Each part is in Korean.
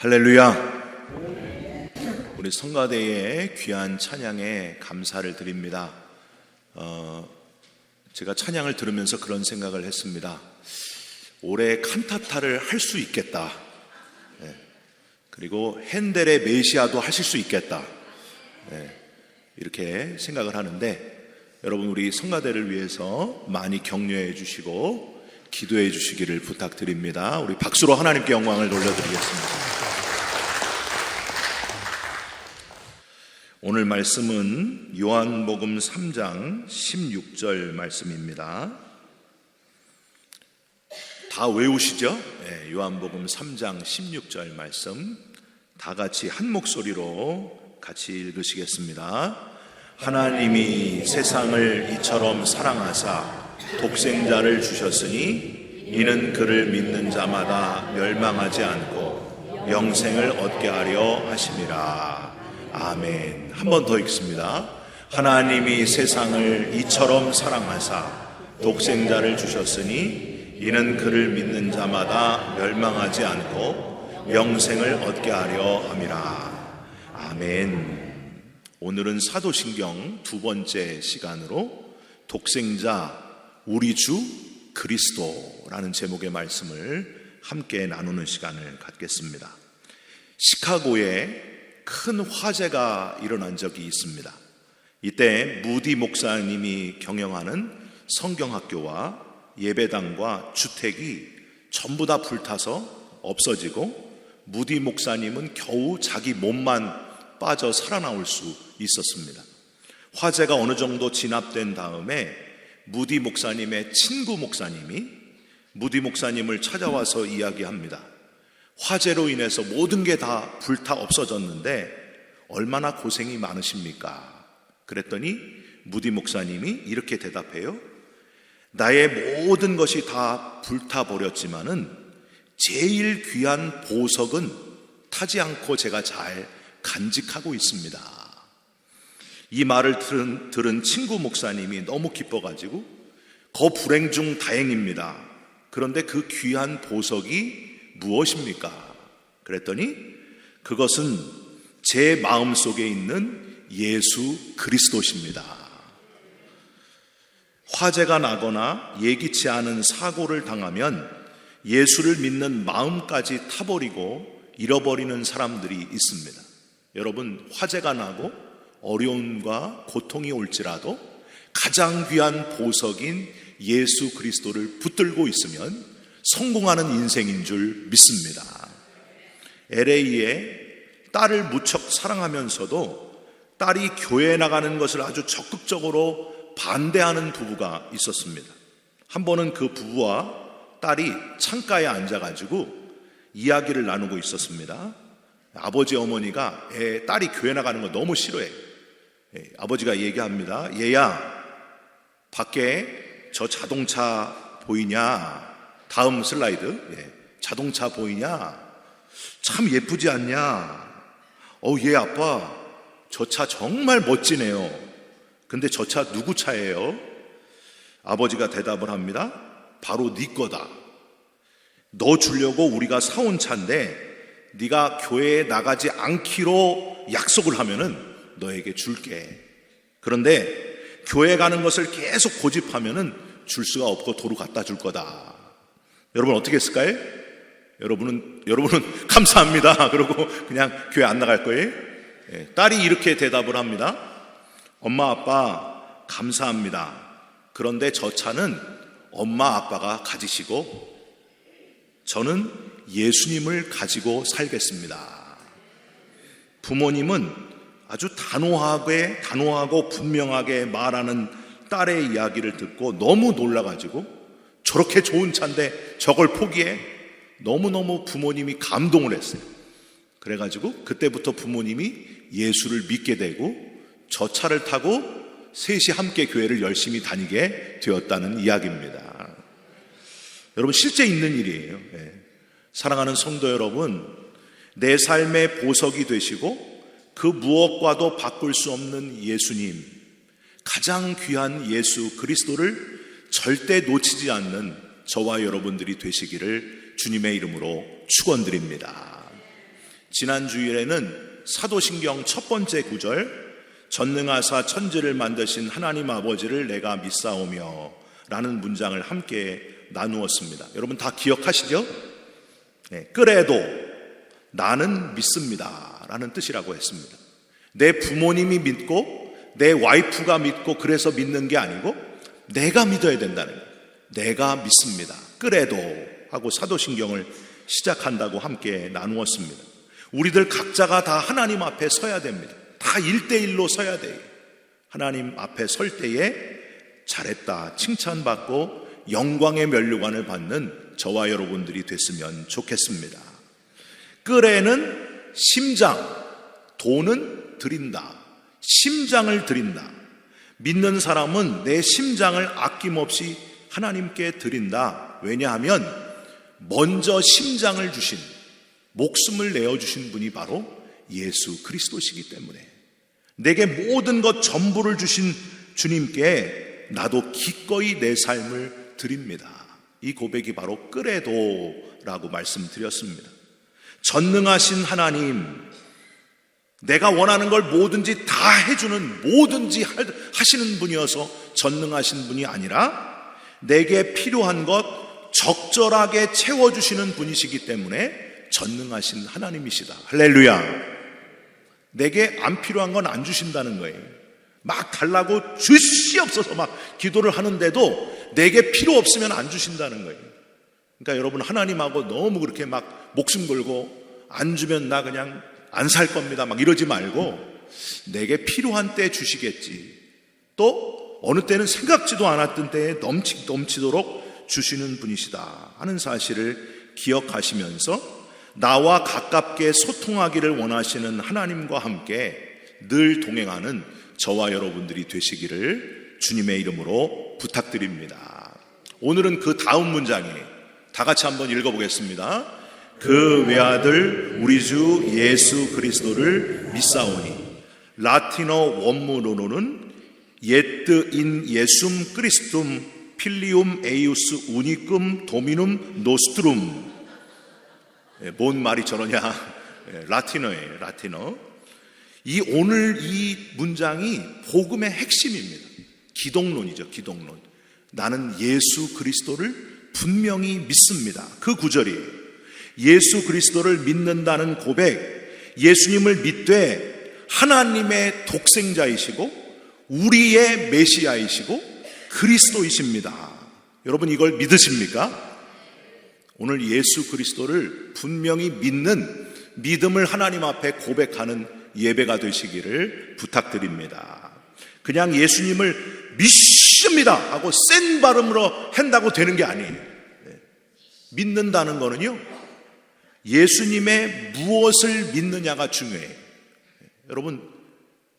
할렐루야. 우리 성가대의 귀한 찬양에 감사를 드립니다. 제가 찬양을 들으면서 그런 생각을 했습니다. 올해 칸타타를 할 수 있겠다. 그리고 핸델의 메시아도 하실 수 있겠다. 이렇게 생각을 하는데, 여러분 우리 성가대를 위해서 많이 격려해 주시고 기도해 주시기를 부탁드립니다. 우리 박수로 하나님께 영광을 돌려드리겠습니다. 오늘 말씀은 요한복음 3장 16절 말씀입니다. 다 외우시죠? 요한복음 3장 16절 말씀 다 같이 한 목소리로 같이 읽으시겠습니다. 하나님이 세상을 이처럼 사랑하사 독생자를 주셨으니 이는 그를 믿는 자마다 멸망하지 않고 영생을 얻게 하려 하심이라. 아멘. 한 번 더 읽습니다. 하나님이 세상을 이처럼 사랑하사 독생자를 주셨으니 이는 그를 믿는 자마다 멸망하지 않고 영생을 얻게 하려 함이라. 아멘. 오늘은 사도신경 두 번째 시간으로 독생자 우리 주 그리스도라는 제목의 말씀을 함께 나누는 시간을 갖겠습니다. 시카고에 큰 화재가 일어난 적이 있습니다. 이때 무디 목사님이 경영하는 성경학교와 예배당과 주택이 전부 다 불타서 없어지고 무디 목사님은 겨우 자기 몸만 빠져 살아나올 수 있었습니다. 화재가 어느 정도 진압된 다음에 무디 목사님의 친구 목사님이 무디 목사님을 찾아와서 이야기합니다. 화재로 인해서 모든 게 다 불타 없어졌는데 얼마나 고생이 많으십니까? 그랬더니 무디 목사님이 이렇게 대답해요. 나의 모든 것이 다 불타버렸지만은 제일 귀한 보석은 타지 않고 제가 잘 간직하고 있습니다. 이 말을 들은 친구 목사님이 너무 기뻐가지고 거 불행 중 다행입니다. 그런데 그 귀한 보석이 무엇입니까? 그랬더니 그것은 제 마음속에 있는 예수 그리스도십니다. 화재가 나거나 예기치 않은 사고를 당하면 예수를 믿는 마음까지 타버리고 잃어버리는 사람들이 있습니다. 여러분, 화재가 나고 어려움과 고통이 올지라도 가장 귀한 보석인 예수 그리스도를 붙들고 있으면 성공하는 인생인 줄 믿습니다. LA에 딸을 무척 사랑하면서도 딸이 교회에 나가는 것을 아주 적극적으로 반대하는 부부가 있었습니다. 한 번은 그 부부와 딸이 창가에 앉아가지고 이야기를 나누고 있었습니다. 아버지 어머니가 딸이 교회 나가는 거 너무 싫어해. 아버지가 얘기합니다. 얘야, 밖에 저 자동차 보이냐? 다음 슬라이드. 자동차 보이냐? 참 예쁘지 않냐? 얘 아빠, 저 차 정말 멋지네요. 근데 저 차 누구 차예요? 아버지가 대답을 합니다. 바로 네 거다. 너 주려고 우리가 사온 차인데 네가 교회에 나가지 않기로 약속을 하면은 너에게 줄게. 그런데 교회 가는 것을 계속 고집하면은 줄 수가 없고 도로 갖다 줄 거다. 여러분 어떻게 했을까요? 여러분은 감사합니다. 그러고 그냥 교회 안 나갈 거예요? 딸이 이렇게 대답을 합니다. 엄마 아빠 감사합니다. 그런데 저 차는 엄마 아빠가 가지시고 저는 예수님을 가지고 살겠습니다. 부모님은 아주 단호하고 분명하게 말하는 딸의 이야기를 듣고 너무 놀라가지고 저렇게 좋은 차인데 저걸 포기해? 너무너무 부모님이 감동을 했어요. 그래가지고 그때부터 부모님이 예수를 믿게 되고 저 차를 타고 셋이 함께 교회를 열심히 다니게 되었다는 이야기입니다. 여러분 실제 있는 일이에요. 사랑하는 성도 여러분, 내 삶의 보석이 되시고 그 무엇과도 바꿀 수 없는 예수님, 가장 귀한 예수 그리스도를 절대 놓치지 않는 저와 여러분들이 되시기를 주님의 이름으로 축원드립니다. 지난 주일에는 사도신경 첫 번째 구절, 전능하사 천지를 만드신 하나님 아버지를 내가 믿사오며 라는 문장을 함께 나누었습니다. 여러분 다 기억하시죠? 네, 그래도 나는 믿습니다 라는 뜻이라고 했습니다. 내 부모님이 믿고 내 와이프가 믿고 그래서 믿는 게 아니고 내가 믿어야 된다는 거예요. 내가 믿습니다. 그래도 하고 사도신경을 시작한다고 함께 나누었습니다. 우리들 각자가 다 하나님 앞에 서야 됩니다. 다 1대1로 서야 돼요. 하나님 앞에 설 때에 잘했다 칭찬받고 영광의 면류관을 받는 저와 여러분들이 됐으면 좋겠습니다. 끓에는 심장, 돈은 드린다. 심장을 드린다. 믿는 사람은 내 심장을 아낌없이 하나님께 드린다. 왜냐하면 먼저 심장을 주신, 목숨을 내어주신 분이 바로 예수 그리스도시기 때문에 내게 모든 것 전부를 주신 주님께 나도 기꺼이 내 삶을 드립니다. 이 고백이 바로 그래도라고 말씀드렸습니다. 전능하신 하나님, 내가 원하는 걸 뭐든지 다 해주는, 뭐든지 하시는 분이어서 전능하신 분이 아니라 내게 필요한 것 적절하게 채워주시는 분이시기 때문에 전능하신 하나님이시다. 할렐루야. 내게 안 필요한 건 안 주신다는 거예요. 막 달라고 주시옵소서 막 기도를 하는데도 내게 필요 없으면 안 주신다는 거예요. 그러니까 여러분 하나님하고 너무 그렇게 막 목숨 걸고 안 주면 나 그냥 안 살 겁니다 막 이러지 말고 내게 필요한 때 주시겠지. 또 어느 때는 생각지도 않았던 때에 넘치도록 주시는 분이시다 하는 사실을 기억하시면서 나와 가깝게 소통하기를 원하시는 하나님과 함께 늘 동행하는 저와 여러분들이 되시기를 주님의 이름으로 부탁드립니다. 오늘은 그 다음 문장이에요. 다 같이 한번 읽어보겠습니다. 그 외아들 우리 주 예수 그리스도를 믿사오니. 라틴어 원문으로는 예트 인 예숨 크리스툼 필리움 에이우스 우니끔 도미눔 노스트룸. 뭔 말이 저러냐. 라틴어예요. 라틴어. 오늘 이 문장이 복음의 핵심입니다. 기독론이죠. 기독론. 나는 예수 그리스도를 분명히 믿습니다. 그 구절이에요. 예수 그리스도를 믿는다는 고백, 예수님을 믿되 하나님의 독생자이시고 우리의 메시아이시고 그리스도이십니다. 여러분 이걸 믿으십니까? 오늘 예수 그리스도를 분명히 믿는 믿음을 하나님 앞에 고백하는 예배가 되시기를 부탁드립니다. 그냥 예수님을 믿습니다 하고 센 발음으로 한다고 되는 게 아니에요. 믿는다는 거는요, 예수님의 무엇을 믿느냐가 중요해요. 여러분,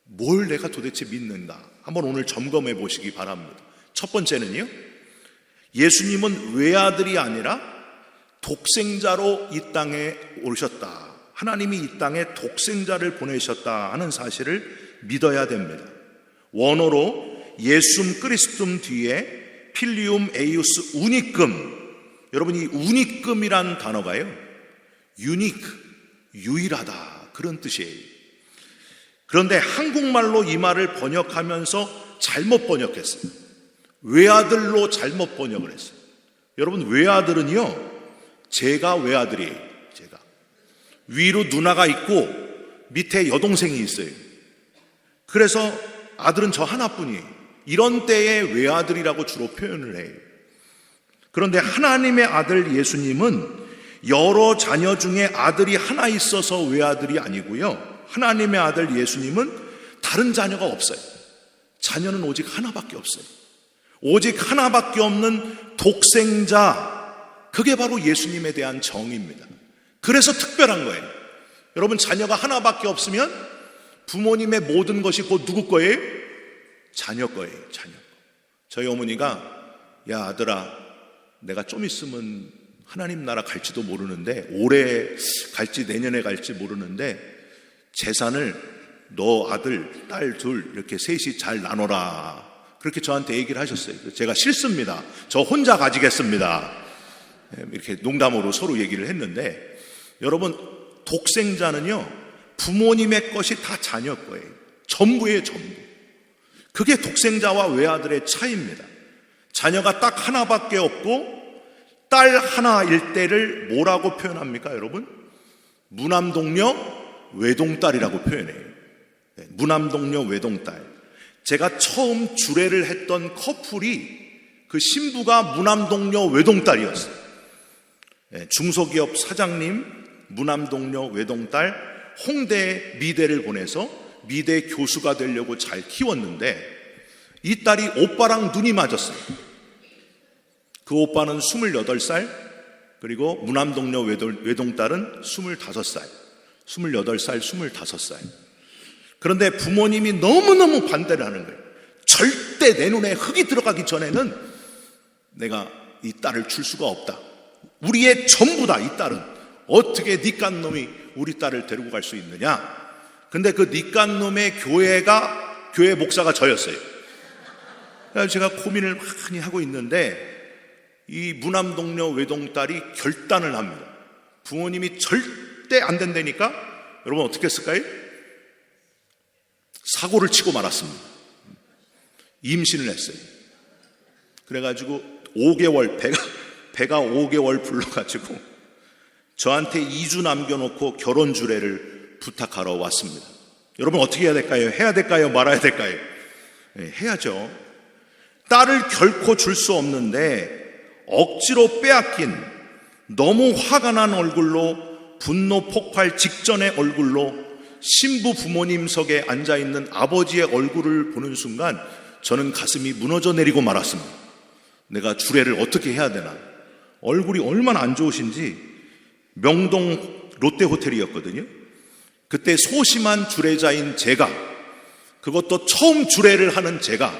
뭘 내가 도대체 믿는가? 한번 오늘 점검해 보시기 바랍니다. 첫 번째는요, 예수님은 외아들이 아니라 독생자로 이 땅에 오셨다. 하나님이 이 땅에 독생자를 보내셨다 하는 사실을 믿어야 됩니다. 원어로 예숨 크리스툼 뒤에 필리움 에이우스 우니끔. 여러분 이 우니끔이란 단어가요, 유니크, 유일하다 그런 뜻이에요. 그런데 한국말로 이 말을 번역하면서 잘못 번역했어요. 외아들로 잘못 번역을 했어요. 여러분 외아들은요, 제가 외아들이에요. 제가 위로 누나가 있고 밑에 여동생이 있어요. 그래서 아들은 저 하나뿐이에요. 이런 때에 외아들이라고 주로 표현을 해요. 그런데 하나님의 아들 예수님은 여러 자녀 중에 아들이 하나 있어서 외아들이 아니고요, 하나님의 아들 예수님은 다른 자녀가 없어요. 자녀는 오직 하나밖에 없어요. 오직 하나밖에 없는 독생자, 그게 바로 예수님에 대한 정의입니다. 그래서 특별한 거예요. 여러분 자녀가 하나밖에 없으면 부모님의 모든 것이 곧 누구 거예요? 자녀 거예요. 자녀. 저희 어머니가 야 아들아, 내가 좀 있으면 하나님 나라 갈지도 모르는데, 올해 갈지 내년에 갈지 모르는데 재산을 너 아들 딸 둘 이렇게 셋이 잘 나눠라, 그렇게 저한테 얘기를 하셨어요. 제가 싫습니다. 저 혼자 가지겠습니다. 이렇게 농담으로 서로 얘기를 했는데, 여러분 독생자는요, 부모님의 것이 다 자녀 거예요. 전부예요, 전부. 그게 독생자와 외아들의 차이입니다. 자녀가 딱 하나밖에 없고 딸 하나일 때를 뭐라고 표현합니까, 여러분? 무남동녀 외동딸이라고 표현해요. 무남동녀 외동딸. 제가 처음 주례를 했던 커플이 그 신부가 무남동녀 외동딸이었어요. 중소기업 사장님 무남동녀 외동딸, 홍대 미대를 보내서 미대 교수가 되려고 잘 키웠는데 이 딸이 오빠랑 눈이 맞았어요. 그 오빠는 28살, 그리고 무남동녀 외동딸은 25살, 28살, 25살. 그런데 부모님이 너무너무 반대를 하는 거예요. 절대 내 눈에 흙이 들어가기 전에는 내가 이 딸을 줄 수가 없다. 우리의 전부다, 이 딸은. 어떻게 니깐 놈이 우리 딸을 데리고 갈 수 있느냐. 근데 그 니깐 놈의 교회 목사가 저였어요. 그래서 제가 고민을 많이 하고 있는데 이 무남동녀 외동딸이 결단을 합니다. 부모님이 절대 안 된다니까 여러분 어떻게 했을까요? 사고를 치고 말았습니다. 임신을 했어요. 그래가지고 5개월, 배가 5개월 불러가지고 저한테 2주 남겨놓고 결혼 주례를 부탁하러 왔습니다. 여러분 어떻게 해야 될까요? 해야 될까요? 말아야 될까요? 네, 해야죠. 딸을 결코 줄 수 없는데 억지로 빼앗긴, 너무 화가 난 얼굴로, 분노 폭발 직전의 얼굴로 신부 부모님석에 앉아있는 아버지의 얼굴을 보는 순간 저는 가슴이 무너져 내리고 말았습니다. 내가 주례를 어떻게 해야 되나. 얼굴이 얼마나 안 좋으신지. 명동 롯데호텔이었거든요. 그때 소심한 주례자인 제가, 그것도 처음 주례를 하는 제가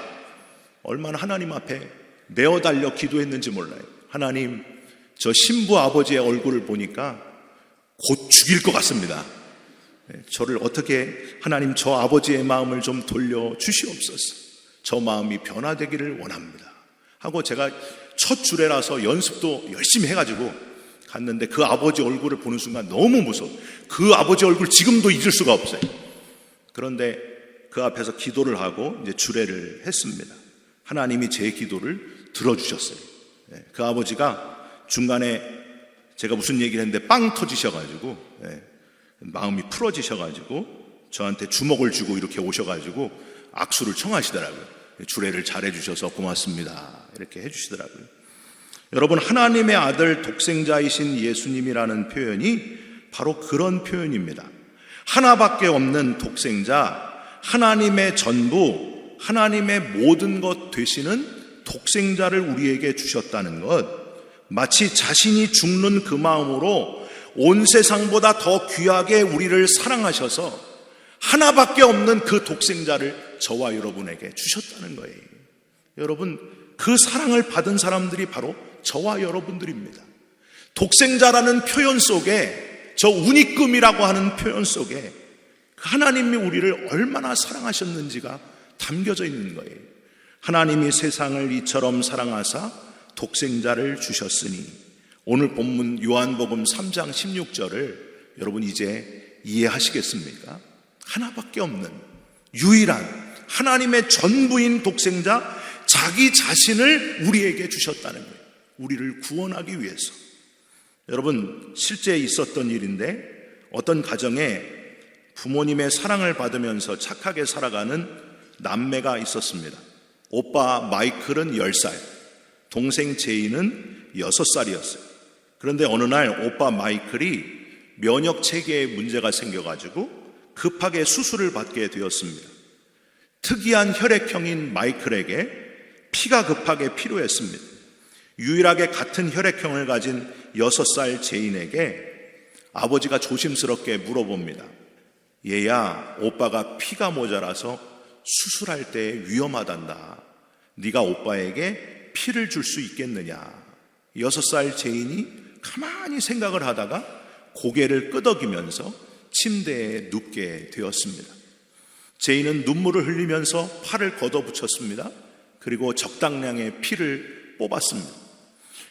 얼마나 하나님 앞에 매어 달려 기도했는지 몰라요. 하나님, 저 신부 아버지의 얼굴을 보니까 곧 죽일 것 같습니다. 저를 어떻게, 하나님 저 아버지의 마음을 좀 돌려 주시옵소서. 저 마음이 변화되기를 원합니다 하고 제가 첫 주례라서 연습도 열심히 해가지고 갔는데 그 아버지 얼굴을 보는 순간 너무 무서워. 그 아버지 얼굴 지금도 잊을 수가 없어요. 그런데 그 앞에서 기도를 하고 이제 주례를 했습니다. 하나님이 제 기도를 들어주셨어요. 그 아버지가 중간에 제가 무슨 얘기를 했는데 빵 터지셔가지고 마음이 풀어지셔가지고 저한테 주먹을 쥐고 이렇게 오셔가지고 악수를 청하시더라고요. 주례를 잘해주셔서 고맙습니다 이렇게 해주시더라고요. 여러분, 하나님의 아들 독생자이신 예수님이라는 표현이 바로 그런 표현입니다. 하나밖에 없는 독생자, 하나님의 전부, 하나님의 모든 것 되시는 독생자를 우리에게 주셨다는 것, 마치 자신이 죽는 그 마음으로 온 세상보다 더 귀하게 우리를 사랑하셔서 하나밖에 없는 그 독생자를 저와 여러분에게 주셨다는 거예요. 여러분, 그 사랑을 받은 사람들이 바로 저와 여러분들입니다. 독생자라는 표현 속에, 저 운이끔이라고 하는 표현 속에 하나님이 우리를 얼마나 사랑하셨는지가 담겨져 있는 거예요. 하나님이 세상을 이처럼 사랑하사 독생자를 주셨으니, 오늘 본문 요한복음 3장 16절을 여러분 이제 이해하시겠습니까? 하나밖에 없는 유일한 하나님의 전부인 독생자, 자기 자신을 우리에게 주셨다는 거예요. 우리를 구원하기 위해서. 여러분, 실제 있었던 일인데 어떤 가정에 부모님의 사랑을 받으면서 착하게 살아가는 남매가 있었습니다. 오빠 마이클은 10살, 동생 제이는 6살이었어요. 그런데 어느 날 오빠 마이클이 면역 체계에 문제가 생겨가지고 급하게 수술을 받게 되었습니다. 특이한 혈액형인 마이클에게 피가 급하게 필요했습니다. 유일하게 같은 혈액형을 가진 6살 제인에게 아버지가 조심스럽게 물어봅니다. 얘야, 오빠가 피가 모자라서 수술할 때 위험하단다. 네가 오빠에게 피를 줄 수 있겠느냐. 6살 제인이 가만히 생각을 하다가 고개를 끄덕이면서 침대에 눕게 되었습니다. 제인은 눈물을 흘리면서 팔을 걷어붙였습니다. 그리고 적당량의 피를 뽑았습니다.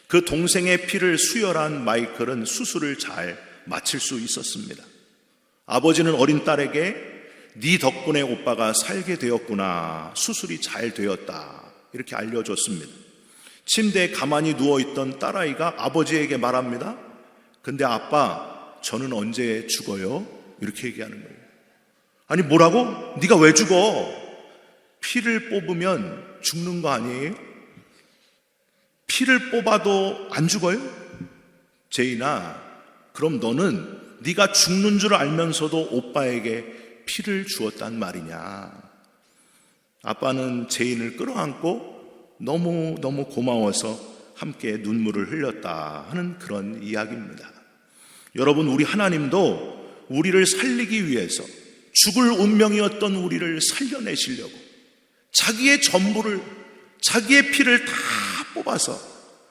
그 동생의 피를 수혈한 마이클은 수술을 잘 마칠 수 있었습니다. 아버지는 어린 딸에게 네 덕분에 오빠가 살게 되었구나, 수술이 잘 되었다, 이렇게 알려줬습니다. 침대에 가만히 누워있던 딸아이가 아버지에게 말합니다. 근데 아빠, 저는 언제 죽어요? 이렇게 얘기하는 거예요. 아니 뭐라고? 네가 왜 죽어? 피를 뽑으면 죽는 거 아니에요? 피를 뽑아도 안 죽어요? 제인아, 그럼 너는 네가 죽는 줄 알면서도 오빠에게 피를 주었단 말이냐. 아빠는 제인을 끌어안고 너무 고마워서 함께 눈물을 흘렸다 하는 그런 이야기입니다. 여러분, 우리 하나님도 우리를 살리기 위해서 죽을 운명이었던 우리를 살려내시려고 자기의 전부를, 자기의 피를 다 뽑아서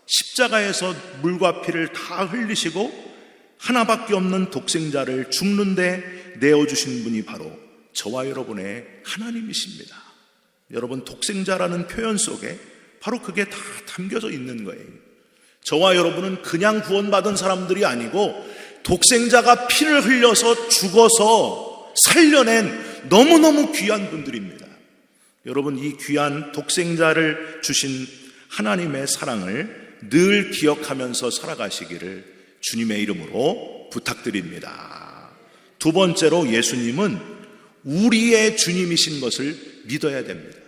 십자가에서 물과 피를 다 흘리시고 하나밖에 없는 독생자를 죽는데 내어주신 분이 바로 저와 여러분의 하나님이십니다. 여러분, 독생자라는 표현 속에 바로 그게 다 담겨져 있는 거예요. 저와 여러분은 그냥 구원받은 사람들이 아니고 독생자가 피를 흘려서 죽어서 살려낸 너무너무 귀한 분들입니다. 여러분, 이 귀한 독생자를 주신 하나님의 사랑을 늘 기억하면서 살아가시기를 주님의 이름으로 부탁드립니다. 두 번째로, 예수님은 우리의 주님이신 것을 믿어야 됩니다.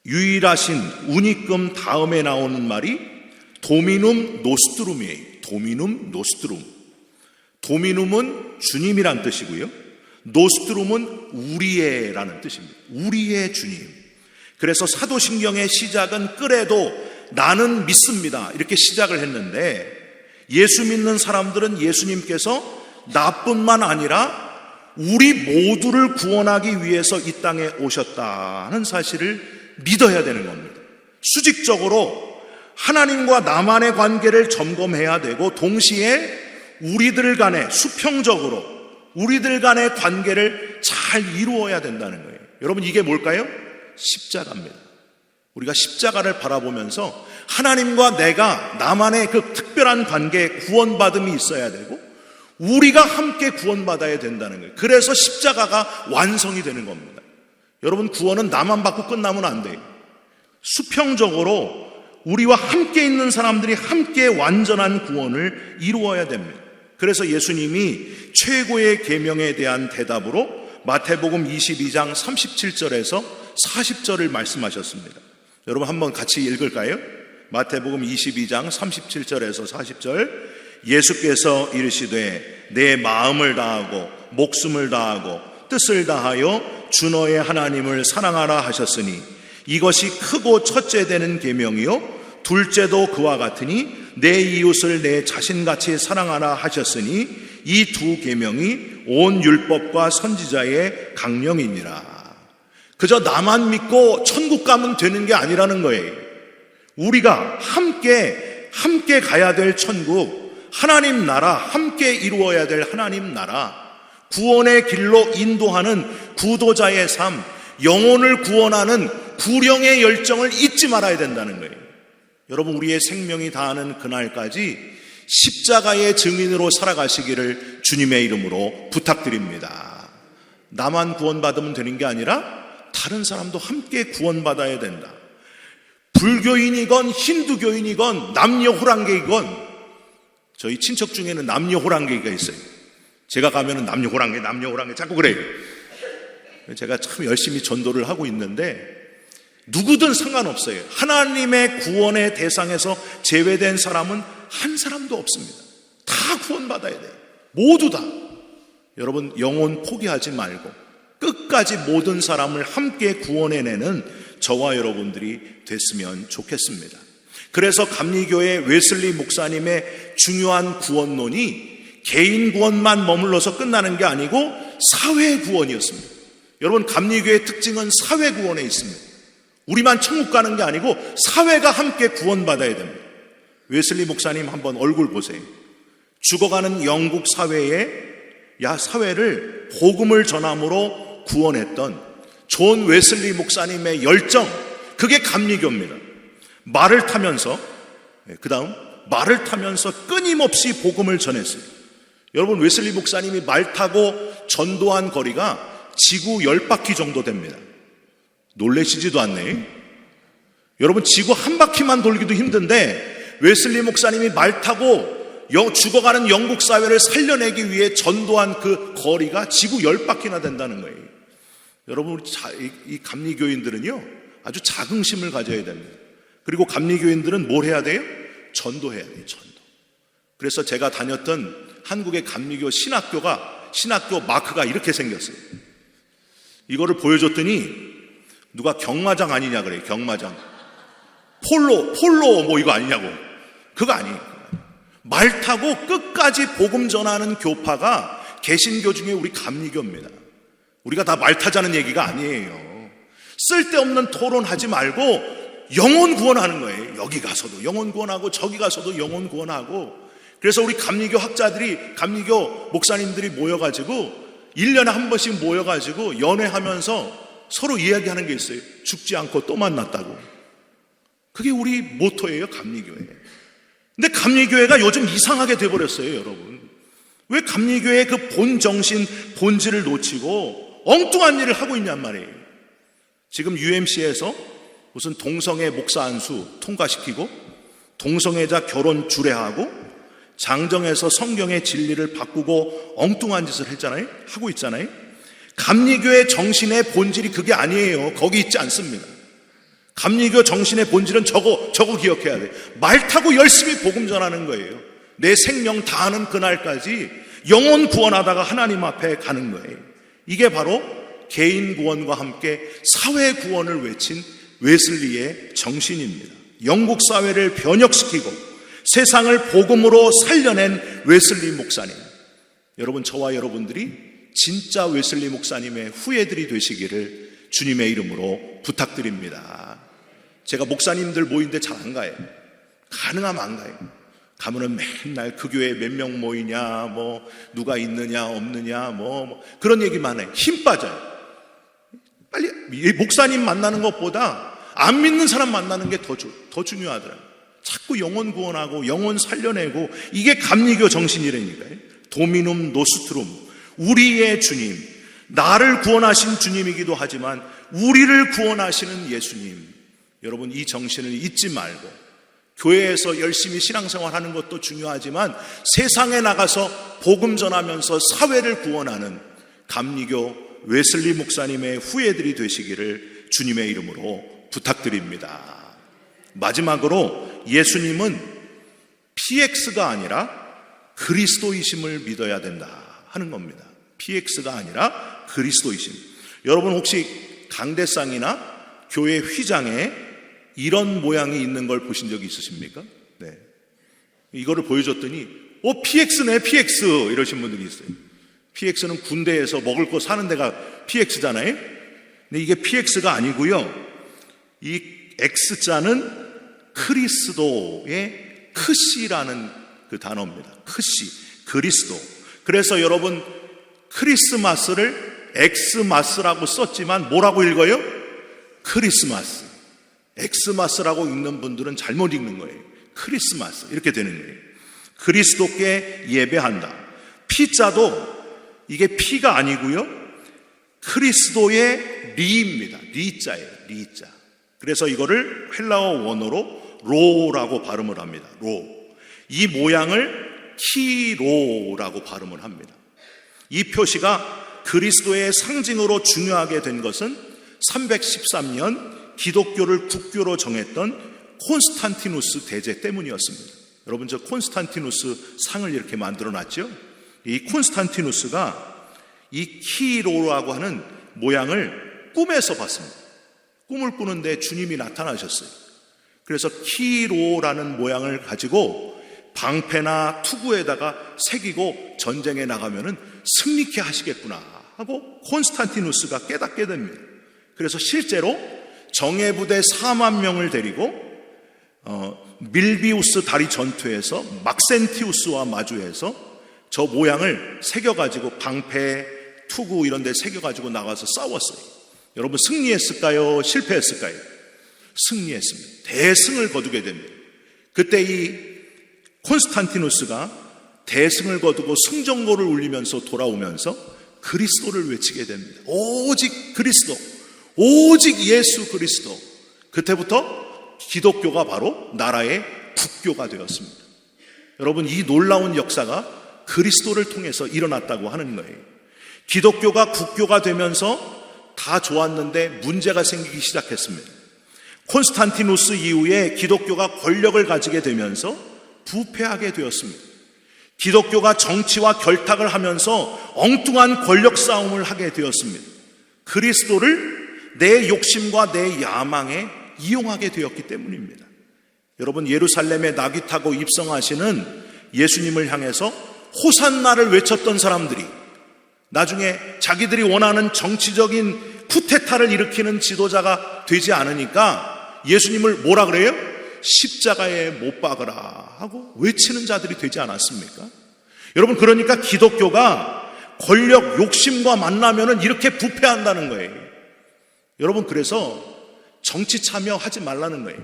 유일하신 우니끔 다음에 나오는 말이 도미눔 노스트룸이에요. 도미눔 노스트룸. 도미눔은 주님이란 뜻이고요, 노스트룸은 우리의라는 뜻입니다. 우리의 주님. 그래서 사도신경의 시작은 그래도 나는 믿습니다, 이렇게 시작을 했는데, 예수 믿는 사람들은 예수님께서 나뿐만 아니라 우리 모두를 구원하기 위해서 이 땅에 오셨다는 사실을 믿어야 되는 겁니다. 수직적으로 하나님과 나만의 관계를 점검해야 되고, 동시에 우리들 간에 수평적으로 우리들 간의 관계를 잘 이루어야 된다는 거예요. 여러분, 이게 뭘까요? 십자가입니다. 우리가 십자가를 바라보면서 하나님과 내가, 나만의 그 특별한 관계에 구원받음이 있어야 되고 우리가 함께 구원받아야 된다는 거예요. 그래서 십자가가 완성이 되는 겁니다. 여러분, 구원은 나만 받고 끝나면 안 돼요. 수평적으로 우리와 함께 있는 사람들이 함께 완전한 구원을 이루어야 됩니다. 그래서 예수님이 최고의 계명에 대한 대답으로 마태복음 22장 37절에서 40절을 말씀하셨습니다. 여러분, 한번 같이 읽을까요? 마태복음 22장 37절에서 40절. 예수께서 이르시되 내 마음을 다하고 목숨을 다하고 뜻을 다하여 주 너의 하나님을 사랑하라 하셨으니 이것이 크고 첫째 되는 계명이요 둘째도 그와 같으니 내 이웃을 내 자신같이 사랑하라 하셨으니 이 두 계명이 온 율법과 선지자의 강령이니라. 그저 나만 믿고 천국 가면 되는 게 아니라는 거예요. 우리가 함께 가야 될 천국, 하나님 나라, 함께 이루어야 될 하나님 나라, 구원의 길로 인도하는 구도자의 삶, 영혼을 구원하는 구령의 열정을 잊지 말아야 된다는 거예요. 여러분, 우리의 생명이 다하는 그날까지 십자가의 증인으로 살아가시기를 주님의 이름으로 부탁드립니다. 나만 구원받으면 되는 게 아니라 다른 사람도 함께 구원받아야 된다. 불교인이건 힌두교인이건 남녀호랑객이건, 저희 친척 중에는 남녀호랑객이가 있어요. 제가 가면은 남녀호랑객 자꾸 그래요. 제가 참 열심히 전도를 하고 있는데 누구든 상관없어요. 하나님의 구원의 대상에서 제외된 사람은 한 사람도 없습니다. 다 구원받아야 돼요. 모두 다. 여러분, 영혼 포기하지 말고 끝까지 모든 사람을 함께 구원해내는 저와 여러분들이 됐으면 좋겠습니다. 그래서 감리교회 웨슬리 목사님의 중요한 구원론이 개인 구원만 머물러서 끝나는 게 아니고 사회 구원이었습니다. 여러분, 감리교회의 특징은 사회 구원에 있습니다. 우리만 천국 가는 게 아니고 사회가 함께 구원받아야 됩니다. 웨슬리 목사님 한번 얼굴 보세요. 죽어가는 영국 사회를 복음을 전함으로 구원했던 존 웨슬리 목사님의 열정, 그게 감리교입니다. 말을 타면서 끊임없이 복음을 전했어요. 여러분, 웨슬리 목사님이 말 타고 전도한 거리가 지구 10바퀴 정도 됩니다. 놀라시지도 않네. 여러분, 지구 한 바퀴만 돌기도 힘든데 웨슬리 목사님이 말 타고 죽어가는 영국 사회를 살려내기 위해 전도한 그 거리가 지구 10바퀴나 된다는 거예요. 여러분, 이 감리교인들은요, 아주 자긍심을 가져야 됩니다. 그리고 감리교인들은 뭘 해야 돼요? 전도해야 돼요, 전도. 그래서 제가 다녔던 한국의 감리교 신학교 마크가 이렇게 생겼어요. 이거를 보여줬더니 누가 경마장 아니냐 그래요. 경마장. 폴로 뭐 이거 아니냐고. 그거 아니에요. 말 타고 끝까지 복음 전하는 교파가 개신교 중에 우리 감리교입니다. 우리가 다 말 타자는 얘기가 아니에요. 쓸데없는 토론하지 말고 영혼 구원하는 거예요. 여기 가서도 영혼 구원하고 저기 가서도 영혼 구원하고. 그래서 우리 감리교 학자들이, 감리교 목사님들이 모여가지고 1년에 한 번씩 모여가지고 연회하면서 서로 이야기하는 게 있어요. 죽지 않고 또 만났다고. 그게 우리 모토예요, 감리교회. 근데 감리교회가 요즘 이상하게 돼버렸어요, 여러분. 왜 감리교회의 그 본정신, 본질을 놓치고 엉뚱한 일을 하고 있냔 말이에요. 지금 UMC에서 무슨 동성애 목사 안수 통과시키고 동성애자 결혼 주례하고 장정에서 성경의 진리를 바꾸고 엉뚱한 짓을 했잖아요. 하고 있잖아요. 감리교의 정신의 본질이 그게 아니에요. 거기 있지 않습니다. 감리교 정신의 본질은 저거 기억해야 돼. 말 타고 열심히 복음 전하는 거예요. 내 생명 다하는 그날까지 영혼 구원하다가 하나님 앞에 가는 거예요. 이게 바로 개인 구원과 함께 사회 구원을 외친 웨슬리의 정신입니다. 영국 사회를 변혁시키고 세상을 복음으로 살려낸 웨슬리 목사님. 여러분, 저와 여러분들이 진짜 웨슬리 목사님의 후예들이 되시기를 주님의 이름으로 부탁드립니다. 제가 목사님들 모이는데 잘 안 가요. 가능하면 안 가요. 가면은 맨날 그 교회에 몇 명 모이냐, 뭐 누가 있느냐 없느냐, 뭐 그런 얘기만 해. 힘 빠져요. 빨리 목사님 만나는 것보다 안 믿는 사람 만나는 게 더 중요하더라고요. 자꾸 영혼 구원하고 영혼 살려내고, 이게 감리교 정신이라니까요. 도미눔 노스트룸, 우리의 주님, 나를 구원하신 주님이기도 하지만 우리를 구원하시는 예수님. 여러분, 이 정신을 잊지 말고 교회에서 열심히 신앙생활하는 것도 중요하지만 세상에 나가서 복음 전하면서 사회를 구원하는 감리교 웨슬리 목사님의 후예들이 되시기를 주님의 이름으로 부탁드립니다. 마지막으로 예수님은 PX가 아니라 그리스도이심을 믿어야 된다 하는 겁니다. PX가 아니라 그리스도이심. 여러분, 혹시 강대상이나 교회 휘장에 이런 모양이 있는 걸 보신 적이 있으십니까? 네. 이거를 보여줬더니 PX네, PX 이러신 분들이 있어요. PX는 군대에서 먹을 거 사는 데가 PX잖아요. 근데 이게 PX가 아니고요. 이 X자는 크리스도의 크시라는 그 단어입니다. 크시, 그리스도. 그래서 여러분, 크리스마스를 엑스마스라고 썼지만 뭐라고 읽어요? 크리스마스. 엑스마스라고 읽는 분들은 잘못 읽는 거예요. 크리스마스 이렇게 되는 거예요. 그리스도께 예배한다. 피자도 이게 피가 아니고요, 그리스도의 리입니다. 리자예요. 리자. 그래서 이거를 헬라어 원어로 로라고 발음을 합니다. 로. 이 모양을 키로라고 발음을 합니다. 이 표시가 그리스도의 상징으로 중요하게 된 것은 313년 기독교를 국교로 정했던 콘스탄티누스 대제 때문이었습니다. 여러분, 저 콘스탄티누스 상을 이렇게 만들어 놨죠? 이 콘스탄티누스가 이 키로라고 하는 모양을 꿈에서 봤습니다. 꿈을 꾸는데 주님이 나타나셨어요. 그래서 키로라는 모양을 가지고 방패나 투구에다가 새기고 전쟁에 나가면은 승리케 하시겠구나 하고 콘스탄티누스가 깨닫게 됩니다. 그래서 실제로 정예부대 4만 명을 데리고 밀비우스 다리 전투에서 막센티우스와 마주해서 저 모양을 새겨가지고 방패, 투구 이런 데 새겨가지고 나가서 싸웠어요. 여러분, 승리했을까요? 실패했을까요? 승리했습니다. 대승을 거두게 됩니다. 그때 이 콘스탄티누스가 대승을 거두고 승전고를 울리면서 돌아오면서 그리스도를 외치게 됩니다. 오직 그리스도, 오직 예수 그리스도. 그때부터 기독교가 바로 나라의 국교가 되었습니다. 여러분, 이 놀라운 역사가 그리스도를 통해서 일어났다고 하는 거예요. 기독교가 국교가 되면서 다 좋았는데 문제가 생기기 시작했습니다. 콘스탄티누스 이후에 기독교가 권력을 가지게 되면서 부패하게 되었습니다. 기독교가 정치와 결탁을 하면서 엉뚱한 권력 싸움을 하게 되었습니다. 그리스도를 내 욕심과 내 야망에 이용하게 되었기 때문입니다. 여러분, 예루살렘에 나귀 타고 입성하시는 예수님을 향해서 호산나를 외쳤던 사람들이 나중에 자기들이 원하는 정치적인 쿠데타를 일으키는 지도자가 되지 않으니까 예수님을 뭐라 그래요? 십자가에 못 박으라 하고 외치는 자들이 되지 않았습니까? 여러분, 그러니까 기독교가 권력 욕심과 만나면은 이렇게 부패한다는 거예요. 여러분, 그래서 정치 참여하지 말라는 거예요.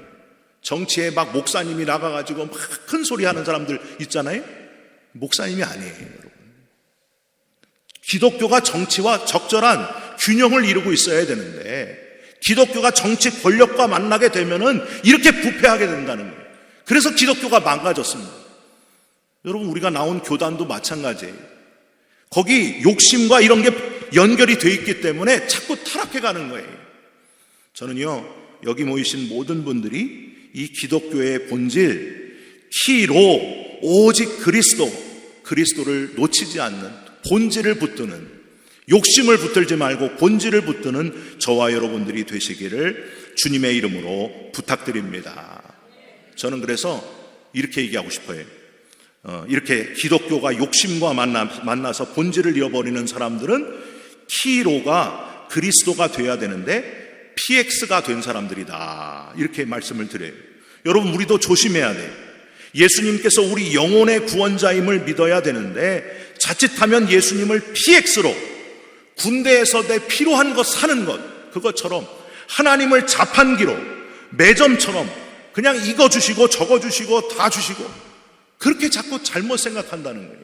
정치에 막 목사님이 나가가지고 막 큰 소리 하는 사람들 있잖아요. 목사님이 아니에요, 여러분. 기독교가 정치와 적절한 균형을 이루고 있어야 되는데 기독교가 정치 권력과 만나게 되면은 이렇게 부패하게 된다는 거예요. 그래서 기독교가 망가졌습니다. 여러분, 우리가 나온 교단도 마찬가지예요. 거기 욕심과 이런 게 연결이 돼 있기 때문에 자꾸 타락해 가는 거예요. 저는요, 여기 모이신 모든 분들이 이 기독교의 본질, 키로 오직 그리스도를 놓치지 않는, 본질을 붙드는, 욕심을 붙들지 말고 본질을 붙드는 저와 여러분들이 되시기를 주님의 이름으로 부탁드립니다. 저는 그래서 이렇게 얘기하고 싶어요. 이렇게 기독교가 욕심과 만나서 본질을 잃어버리는 사람들은 키로가 그리스도가 돼야 되는데 PX가 된 사람들이다, 이렇게 말씀을 드려요. 여러분, 우리도 조심해야 돼요. 예수님께서 우리 영혼의 구원자임을 믿어야 되는데 자칫하면 예수님을 PX로, 군대에서 내 필요한 것 사는 것, 그것처럼 하나님을 자판기로, 매점처럼 그냥 이거 주시고 저거 주시고 다 주시고, 그렇게 자꾸 잘못 생각한다는 거예요.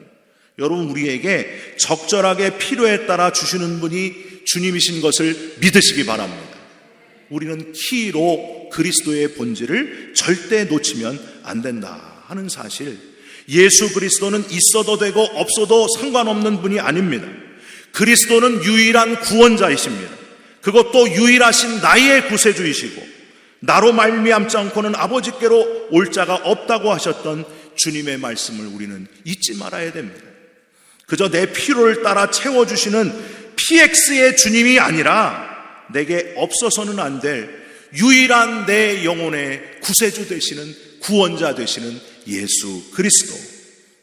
여러분, 우리에게 적절하게 필요에 따라 주시는 분이 주님이신 것을 믿으시기 바랍니다. 우리는 키로 그리스도의 본질을 절대 놓치면 안 된다 하는 사실, 예수 그리스도는 있어도 되고 없어도 상관없는 분이 아닙니다. 그리스도는 유일한 구원자이십니다. 그것도 유일하신 나의 구세주이시고 나로 말미암지 않고는 아버지께로 올 자가 없다고 하셨던 주님의 말씀을 우리는 잊지 말아야 됩니다. 그저 내 필요를 따라 채워주시는 PX의 주님이 아니라 내게 없어서는 안 될 유일한 내 영혼의 구세주 되시는, 구원자 되시는 예수 그리스도.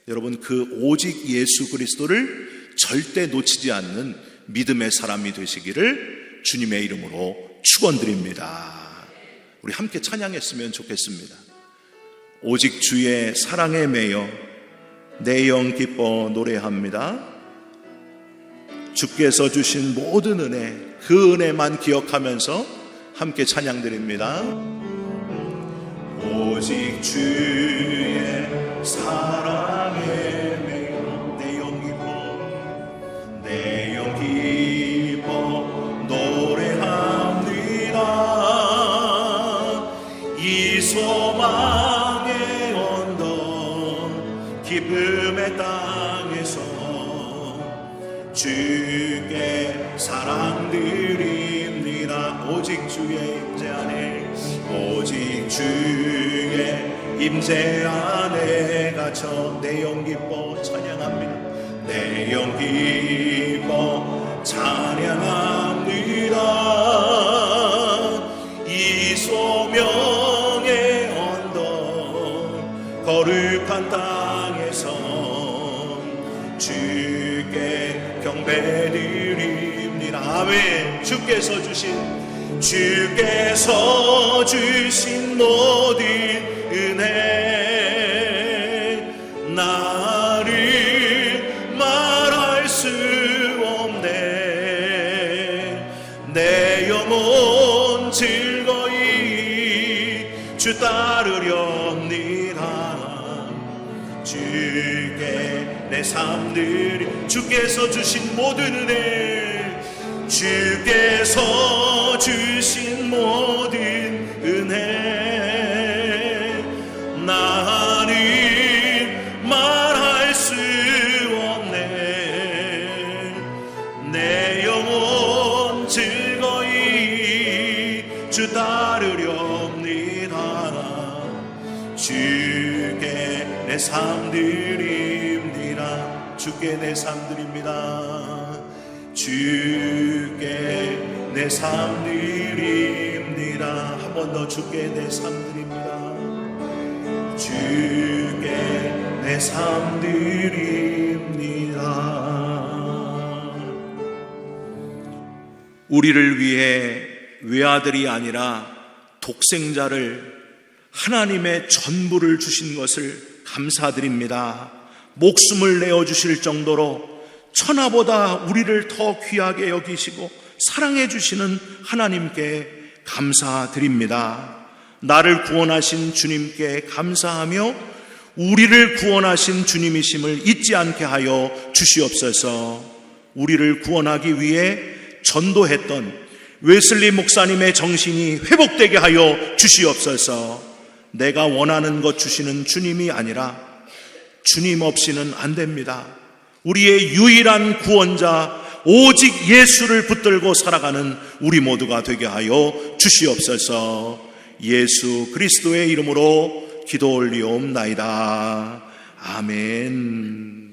여러분, 그 오직 예수 그리스도를 절대 놓치지 않는 믿음의 사람이 되시기를 주님의 이름으로 축원드립니다. 우리 함께 찬양했으면 좋겠습니다. 오직 주의 사랑에 매여 내 영 기뻐 노래합니다. 주께서 주신 모든 은혜, 그 은혜만 기억하면서 함께 찬양드립니다. 오직 주의 사랑에 매여 내 영 기뻐, 내 영 기뻐 노래합니다. 이 소망의 언덕 기쁨의 땅에서 주께 사랑 드립니다. 오직 주의 임재 안에, 오직 주의 임재 안에 갇혀 내 영 기뻐 찬양합니다. 내 영 기뻐 찬양합니다. 이 소명의 언덕 거룩한 땅에서 주께 경배드립니다. 아멘. 주께서 주신 모든 은혜, 나를 말할 수 없네. 내 영혼 즐거이 주 따르렵니다. 주께 삶들이 주께서 주신 모든 은혜, 주께서 주신 모든 은혜, 나는 말할 수 없네. 내 영혼 즐거이 주 따르렵니다. 주께 내 삶드립니다. 주께 내 삶드립니다. 주께 내 삶드립니다. 한 번 더 주께 내 삶드립니다. 주께 내 삶드립니다. 우리를 위해 외아들이 아니라 독생자를, 하나님의 전부를 주신 것을 감사드립니다. 목숨을 내어주실 정도로 천하보다 우리를 더 귀하게 여기시고 사랑해 주시는 하나님께 감사드립니다. 나를 구원하신 주님께 감사하며 우리를 구원하신 주님이심을 잊지 않게 하여 주시옵소서. 우리를 구원하기 위해 전도했던 웨슬리 목사님의 정신이 회복되게 하여 주시옵소서. 내가 원하는 것 주시는 주님이 아니라 주님 없이는 안 됩니다. 우리의 유일한 구원자 오직 예수를 붙들고 살아가는 우리 모두가 되게 하여 주시옵소서. 예수 그리스도의 이름으로 기도 올리옵나이다. 아멘.